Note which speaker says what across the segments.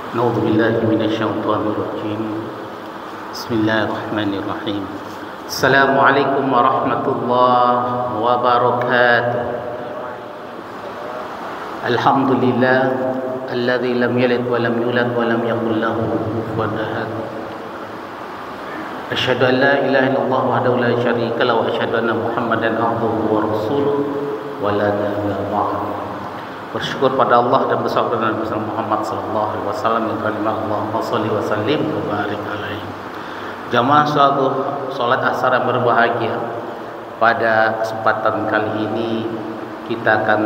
Speaker 1: أعوذ بالله من الشيطان الرجيم بسم الله الرحمن الرحيم السلام عليكم ورحمة الله وبركاته الحمد لله الذي لم يلد ولم يولد ولم يكن له كفوا أحد أشهد أن لا إله إلا الله وحده لا شريك له وأشهد أن محمدا عبده ورسوله ولا نبي بعده. Bersyukur pada Allah dan bersalawat Nabi Muhammad sallallahu alaihi wasallam yang kalimah Allahumma shalli wa sallim wa barik alaihi. Jamaah salat asar yang berbahagia, pada kesempatan kali ini kita akan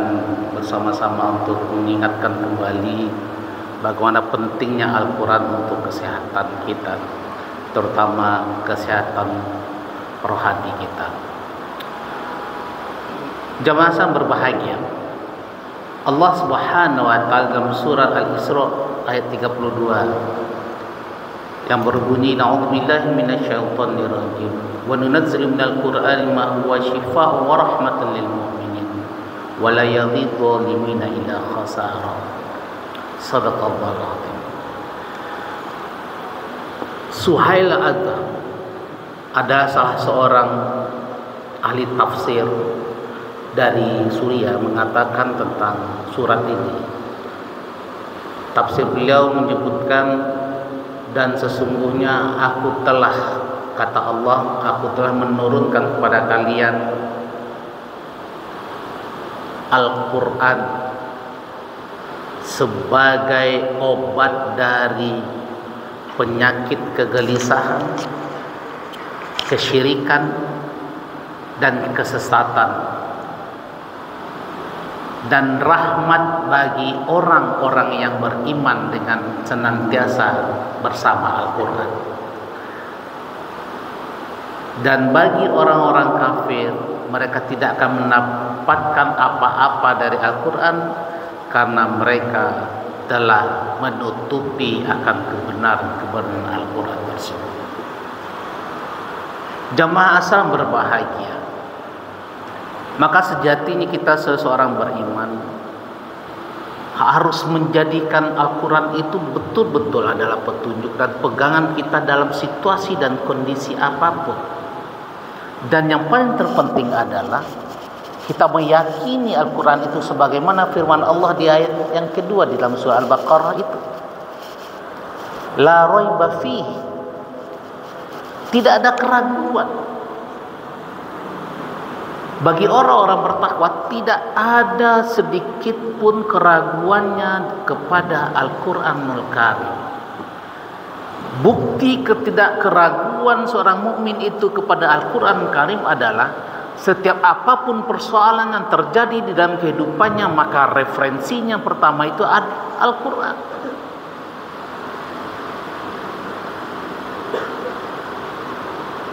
Speaker 1: bersama-sama untuk mengingatkan kembali bagaimana pentingnya Al-Quran untuk kesehatan kita, terutama kesehatan rohani kita. Jamaah yang berbahagia, Allah Subhanahu wa taala dalam surat Al-Isra ayat 32 yang berbunyi na'udzubillahi minasyaitonir rajim wa nunazzilu minal qur'ani ma huwa syifaa'un wa rahmatan lil mu'minin wa la yazidul zalimina illa khasara. Shadaqallahul azim. Suhail adalah salah seorang ahli tafsir dari Suriah mengatakan tentang surat ini. Tafsir beliau menyebutkan, dan sesungguhnya aku telah, kata Allah, aku telah menurunkan kepada kalian Al-Quran sebagai obat dari penyakit kegelisahan, kesyirikan, dan kesesatan, dan rahmat bagi orang-orang yang beriman dengan senantiasa bersama Al-Quran. Dan bagi orang-orang kafir, mereka tidak akan mendapatkan apa-apa dari Al-Quran karena mereka telah menutupi akan kebenaran Al-Quran tersebut. Jamaah asal berbahagia, maka sejatinya kita seseorang beriman harus menjadikan Al-Quran itu betul-betul adalah petunjuk dan pegangan kita dalam situasi dan kondisi apapun. Dan yang paling terpenting adalah kita meyakini Al-Quran itu sebagaimana firman Allah di ayat yang kedua di dalam surah Al-Baqarah itu, la raiba fihi, tidak ada keraguan. Bagi orang-orang bertakwa tidak ada sedikit pun keraguannya kepada Al-Quranul Karim. Bukti ketidakkeraguan seorang mukmin itu kepada Al-Quranul Karim adalah setiap apapun persoalan yang terjadi di dalam kehidupannya, maka referensinya pertama itu Al-Quran.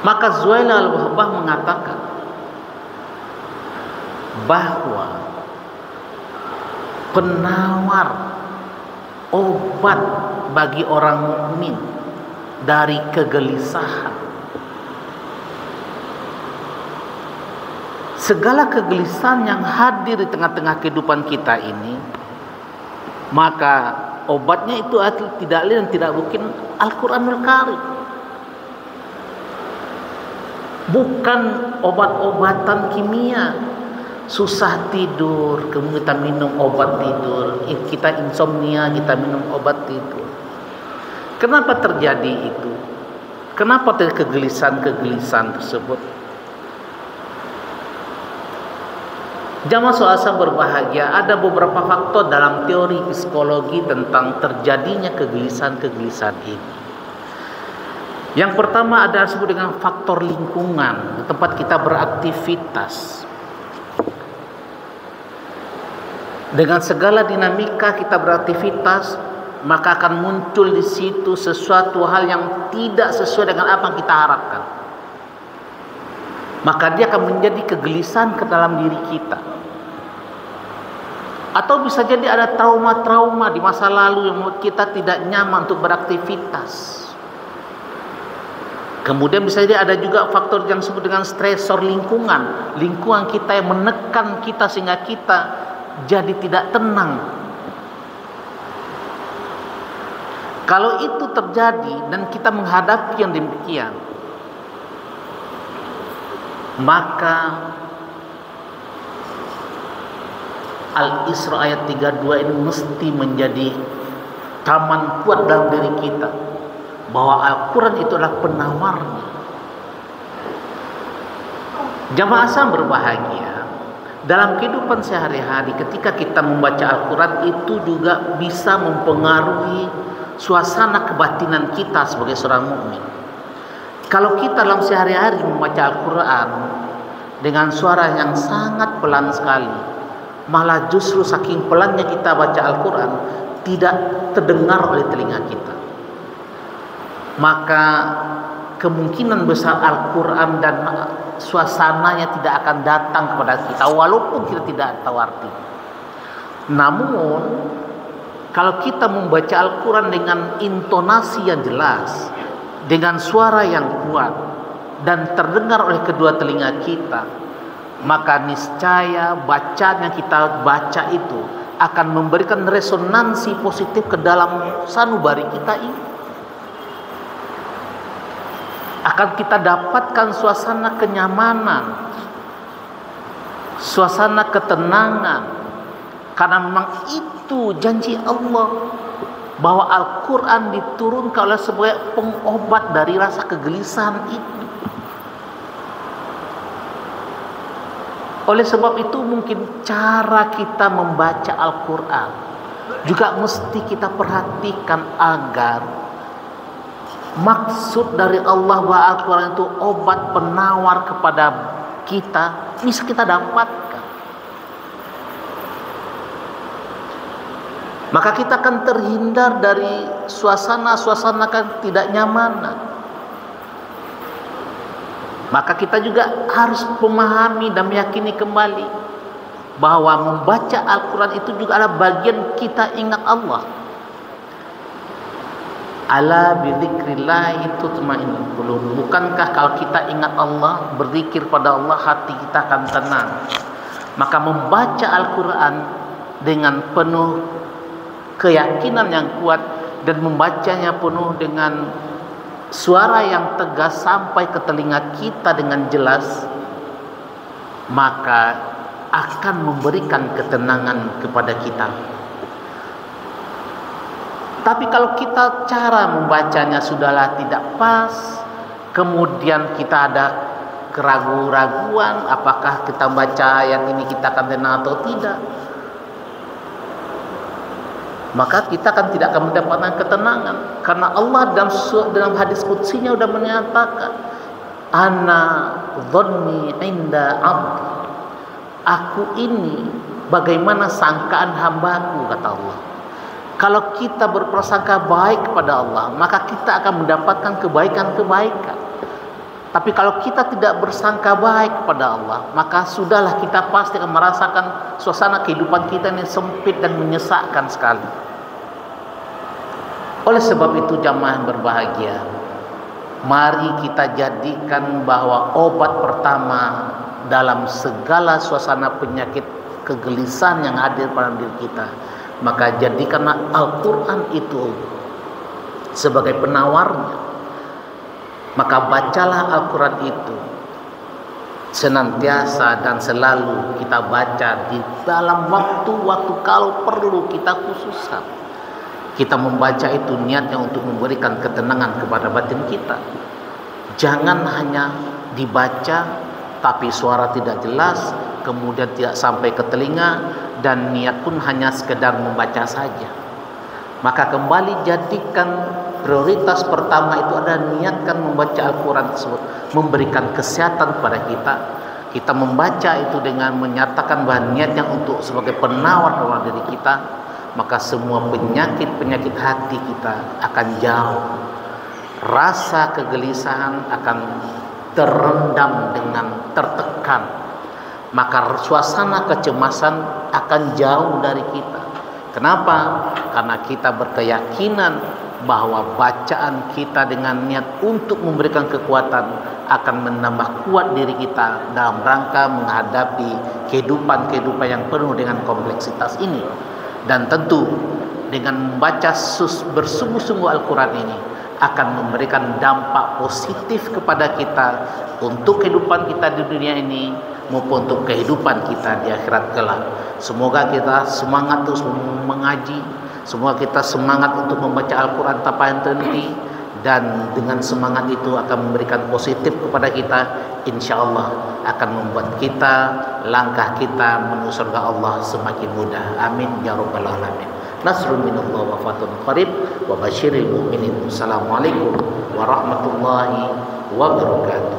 Speaker 1: Maka Zuhail al-Wahbah mengatakan bahwa penawar obat bagi orang mukmin dari kegelisahan, segala kegelisahan yang hadir di tengah-tengah kehidupan kita ini, maka obatnya itu tidak lain dan tidak bukan Al-Quranul Karim. Bukan obat-obatan kimia. Susah tidur, kemudian kita minum obat tidur. Kita insomnia, kita minum obat tidur. Kenapa terjadi itu? Kenapa terjadi kegelisahan tersebut? Jamaah soal berbahagia, ada beberapa faktor dalam teori psikologi tentang terjadinya kegelisahan ini. Yang pertama adalah disebut dengan faktor lingkungan, tempat kita beraktivitas. Dengan segala dinamika kita beraktivitas, maka akan muncul di situ sesuatu hal yang tidak sesuai dengan apa yang kita harapkan. Maka dia akan menjadi kegelisahan ke dalam diri kita. Atau bisa jadi ada trauma-trauma di masa lalu yang membuat kita tidak nyaman untuk beraktivitas. Kemudian bisa jadi ada juga faktor yang disebut dengan stresor lingkungan. Lingkungan kita yang menekan kita sehingga kita jadi tidak tenang. Kalau itu terjadi dan kita menghadapi yang demikian, maka Al-Isra ayat 32 ini mesti menjadi taman kuat dalam diri kita, bahwa Al-Quran itu adalah penawarnya. Jamaah yang berbahagia, dalam kehidupan sehari-hari ketika kita membaca Al-Quran itu juga bisa mempengaruhi suasana kebatinan kita sebagai seorang mukmin. Kalau kita dalam sehari-hari membaca Al-Quran dengan suara yang sangat pelan sekali, malah justru saking pelannya kita baca Al-Quran tidak terdengar oleh telinga kita, maka kemungkinan besar Al-Quran dan suasananya tidak akan datang kepada kita walaupun kita tidak tahu arti. Namun kalau kita membaca Al-Quran dengan intonasi yang jelas, dengan suara yang kuat dan terdengar oleh kedua telinga kita, maka niscaya bacaan yang kita baca itu akan memberikan resonansi positif ke dalam sanubari kita ini. Akan kita dapatkan suasana kenyamanan, suasana ketenangan, karena memang itu janji Allah bahwa Al-Quran diturunkan oleh sebagai pengobat dari rasa kegelisahan itu. Oleh sebab itu mungkin cara kita membaca Al-Quran juga mesti kita perhatikan agar maksud dari Allah bahwa Al-Quran itu obat penawar kepada kita bisa kita dapatkan. Maka kita akan terhindar dari suasana-suasana kan tidak nyaman. Maka kita juga harus memahami dan meyakini kembali bahwa membaca Al-Quran itu juga adalah bagian kita ingat Allah. Ala bidzikrillah tatma'innul qulub. Bukankah kalau kita ingat Allah, berzikir pada Allah, hati kita akan tenang. Maka membaca Al-Quran dengan penuh keyakinan yang kuat dan membacanya penuh dengan suara yang tegas sampai ke telinga kita dengan jelas, maka akan memberikan ketenangan kepada kita. Tapi kalau kita cara membacanya sudahlah tidak pas, kemudian kita ada keraguan-raguan apakah kita baca yang ini kita akan tenang atau tidak, maka kita kan tidak akan mendapatkan ketenangan. Karena Allah dalam hadis qudsinya sudah menyatakan, ana dhanni inda abdi, aku ini bagaimana sangkaan hambaku, kata Allah. Kalau kita berprasangka baik kepada Allah, maka kita akan mendapatkan kebaikan-kebaikan. Tapi kalau kita tidak bersangka baik kepada Allah, maka sudahlah, kita pasti akan merasakan suasana kehidupan kita ini sempit dan menyesakkan sekali. Oleh sebab itu jamaah yang berbahagia, mari kita jadikan bahwa obat pertama dalam segala suasana penyakit kegelisahan yang hadir pada diri kita, maka jadikanlah Al-Quran itu sebagai penawarnya. Maka bacalah Al-Quran itu senantiasa dan selalu kita baca di dalam waktu-waktu kalau perlu kita khususkan. Kita membaca itu niatnya untuk memberikan ketenangan kepada batin kita. Jangan hanya dibaca tapi suara tidak jelas, kemudian tidak sampai ke telinga, dan niat pun hanya sekedar membaca saja. Maka kembali jadikan prioritas pertama itu adalah niatkan membaca Al-Quran tersebut, memberikan kesehatan kepada kita. Kita membaca itu dengan menyatakan bahwa niatnya untuk sebagai penawar dalam diri kita, maka semua penyakit-penyakit hati kita akan jauh. Rasa kegelisahan akan terendam dengan tertekan. Maka suasana kecemasan akan jauh dari kita. Kenapa? Karena kita berkeyakinan bahwa bacaan kita dengan niat untuk memberikan kekuatan akan menambah kuat diri kita dalam rangka menghadapi kehidupan yang penuh dengan kompleksitas ini. Dan tentu dengan membaca bersungguh-sungguh Al-Quran ini akan memberikan dampak positif kepada kita untuk kehidupan kita di dunia ini maupun untuk kehidupan kita di akhirat kelak. Semoga kita semangat terus mengaji, semoga kita semangat untuk membaca Al-Quran tanpa henti, dan dengan semangat itu akan memberikan positif kepada kita, insya Allah akan membuat kita, langkah kita menuju surga Allah semakin mudah. Amin ya rabbal alamin. Nasrun minallah wa fatun qarib wa basyiril mu'minin. Assalamualaikum warahmatullahi wabarakatuh.